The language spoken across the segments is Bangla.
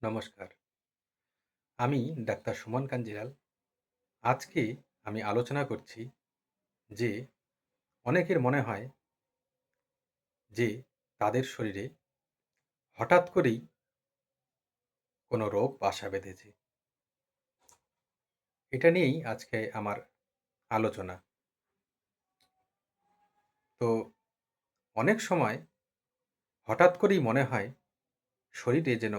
নমস্কার। আমি ডাক্তার সুমন কাঞ্জিলাল। আজকে আমি আলোচনা করছি যে অনেকের মনে হয় যে তাদের শরীরে হঠাৎ করেই কোনো রোগ বাসা বেঁধেছে। এটা নিয়েই আজকে আমার আলোচনা। তো অনেক সময় হঠাৎ করেই মনে হয় শরীরে যেন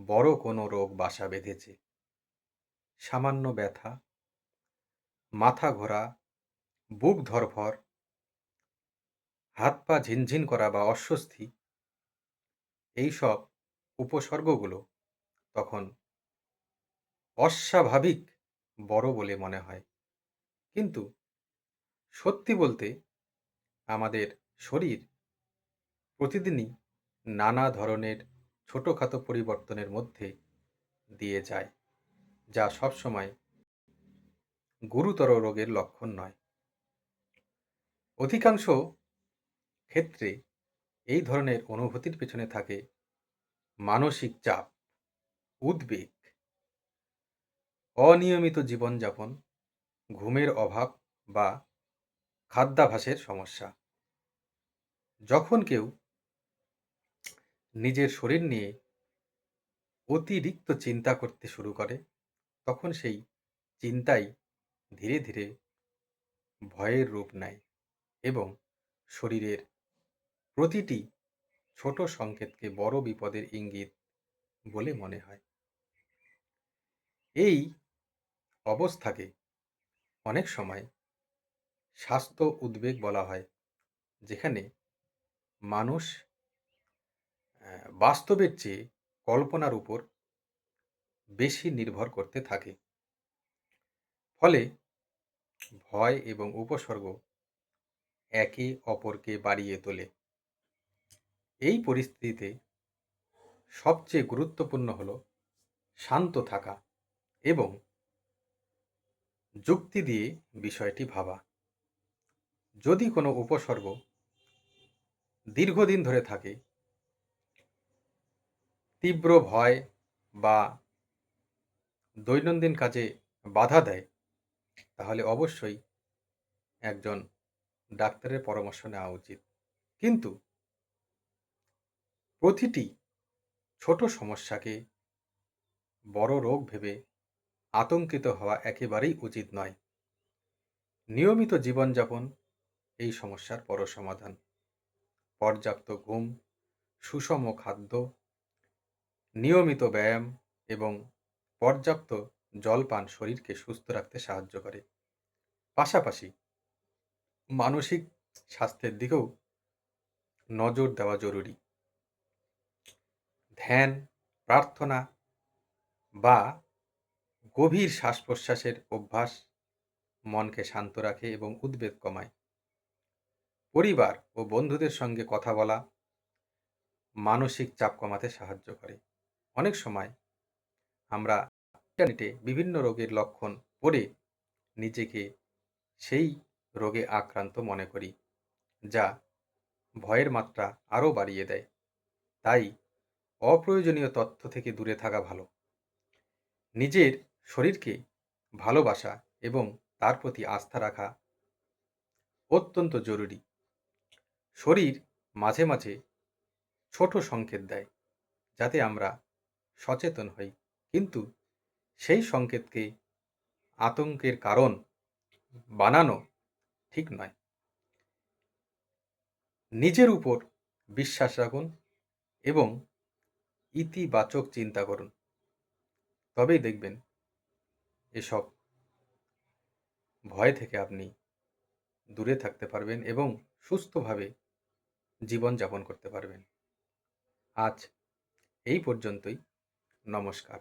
বড় কোনো রোগ বাসা বেঁধেছে। সামান্য ব্যথা, মাথা ঘোরা, বুক ধড়ফড়, হাত পা ঝিনঝিন করা বা অস্বস্তি এইসব উপসর্গগুলো তখন অস্বাভাবিক বড় বলে মনে হয়। কিন্তু সত্যি বলতে আমাদের শরীর প্রতিদিনই নানা ধরনের ছোটখাটো পরিবর্তনের মধ্যে দিয়ে যায়, যা সবসময় গুরুতর রোগের লক্ষণ নয়। অধিকাংশ ক্ষেত্রে এই ধরনের অনুভূতির পেছনে থাকে মানসিক চাপ, উদ্বেগ, অনিয়মিত জীবনযাপন, ঘুমের অভাব বা খাদ্যাভ্যাসের সমস্যা। যখন কেউ নিজের শরীর নিয়ে অতিরিক্ত চিন্তা করতে শুরু করে, তখন সেই চিন্তাই ধীরে ধীরে ভয়ের রূপ নেয় এবং শরীরের প্রতিটি ছোট সংকেতকে বড় বিপদের ইঙ্গিত বলে মনে হয়। এই অবস্থাকে অনেক সময় স্বাস্থ্য উদ্বেগ বলা হয়, যেখানে মানুষ বাস্তবের চেয়ে কল্পনার উপর বেশি নির্ভর করতে থাকে। ফলে ভয় এবং উপসর্গ একে অপরকে বাড়িয়ে তোলে। এই পরিস্থিতিতে সবচেয়ে গুরুত্বপূর্ণ হলো শান্ত থাকা এবং যুক্তি দিয়ে বিষয়টি ভাবা। যদি কোনো উপসর্গ দীর্ঘদিন ধরে থাকে, তীব্র ভয় বা দৈনন্দিন কাজে বাধা দেয়, তাহলে অবশ্যই একজন ডাক্তারের পরামর্শ নেওয়া উচিত। কিন্তু প্রতিটি ছোট সমস্যাকে বড় রোগ ভেবে আতঙ্কিত হওয়া একেবারেই উচিত নয়। নিয়মিত জীবনযাপন এই সমস্যার বড় সমাধান। পর্যাপ্ত ঘুম, সুষম খাদ্য, নিয়মিত ব্যায়াম এবং পর্যাপ্ত জল পান শরীরকে সুস্থ রাখতে সাহায্য করে। পাশাপাশি মানসিক স্বাস্থ্যের দিকেও নজর দেওয়া জরুরি। ধ্যান, প্রার্থনা বা গভীর শ্বাস-প্রশ্বাসের অভ্যাস মনকে শান্ত রাখে এবং উদ্বেগ কমায়। পরিবার ও বন্ধুদের সঙ্গে কথা বলা মানসিক চাপ কমাতে সাহায্য করে। অনেক সময় আমরা ইন্টারনেটে বিভিন্ন রোগের লক্ষণ পড়ে নিজেকে সেই রোগে আক্রান্ত মনে করি, যা ভয়ের মাত্রা আরও বাড়িয়ে দেয়। তাই অপ্রয়োজনীয় তথ্য থেকে দূরে থাকা ভালো। নিজের শরীরকে ভালোবাসা এবং তার প্রতি আস্থা রাখা অত্যন্ত জরুরি। শরীর মাঝে মাঝে ছোট সংকেত দেয়, যাতে আমরা সচেতন হই। কিন্তু সেই সংকেতকে আতঙ্কের কারণ বানানো ঠিক নয়। নিজের উপর বিশ্বাস রাখুন এবং ইতিবাচক চিন্তা করুন। তবেই দেখবেন এসব ভয় থেকে আপনি দূরে থাকতে পারবেন এবং সুস্থভাবে জীবনযাপন করতে পারবেন। আজ এই পর্যন্তই। নমস্কার।